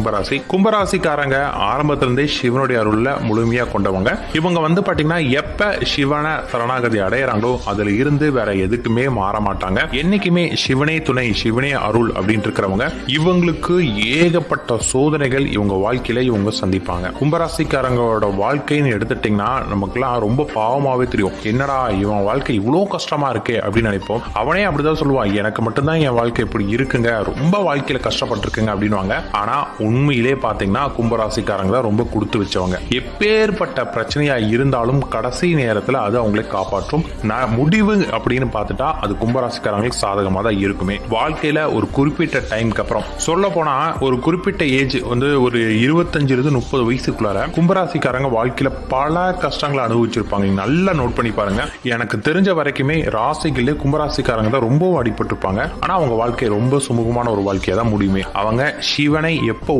கும்பராசி. கும்பராசிக்காரங்க ஆரம்பத்துல இருந்தே சிவனுடைய அருள்ல முழுமையா கொண்டவங்க. இவங்க பாத்தீங்கன்னா எப்ப சிவனை சரணாகதி அடையறாங்களோ அதுல இருந்து வேற எதுக்குமே மாற மாட்டாங்க. என்னைக்குமே சிவனே துணை, சிவனே அருள் அப்படின்னு இருக்கிறவங்க. இவங்களுக்கு ஏகப்பட்ட சோதனைகள் இவங்க வாழ்க்கையில இவங்க சந்திப்பாங்க. கும்பராசிக்காரங்களோட வாழ்க்கைன்னு எடுத்துட்டீங்கன்னா நமக்குலாம் ரொம்ப பாவமாவே தெரியும். என்னடா இவன் வாழ்க்கை இவ்வளவு கஷ்டமா இருக்கே அப்படின்னு நினைப்போம். அவனே அப்படிதான் சொல்லுவான், எனக்கு மட்டும்தான் என் வாழ்க்கை இப்படி இருக்குங்க, ரொம்ப வாழ்க்கையில கஷ்டப்பட்டிருக்குங்க அப்படின்வாங்க. ஆனா உண்மையிலே பாத்தீங்கன்னா கும்பராசிக்காரங்க தான் ரொம்ப கொடுத்து வச்சவங்க. எப்பேற்பட்ட பிரச்சனையா இருந்தாலும் கடைசி நேரத்துல அது அவங்களை காப்பாற்றும். முடிவு அப்படின்னு பார்த்துட்டா அது கும்பராசிக்காரங்களுக்கு சாதகமா தான் இருக்குமே. வாழ்க்கையில ஒரு குறிப்பிட்ட டைம்க்கு அப்புறம், சொல்ல போனா ஒரு குறிப்பிட்ட ஏஜ் ஒரு 25-30 வயசுக்குள்ளார கும்பராசிக்காரங்க வாழ்க்கையில பல கஷ்டங்களை அனுபவிச்சிருப்பாங்க. நல்லா நோட் பண்ணி பாருங்க. எனக்கு தெரிஞ்ச வரைக்குமே ராசிகளே கும்பராசிக்காரங்க தான் ரொம்ப அடிபட்டிருப்பாங்க. ஆனா அவங்க வாழ்க்கை ரொம்ப சுமூகமான ஒரு வாழ்க்கையா தான் முடியுமே. அவங்க சிவனை எப்போ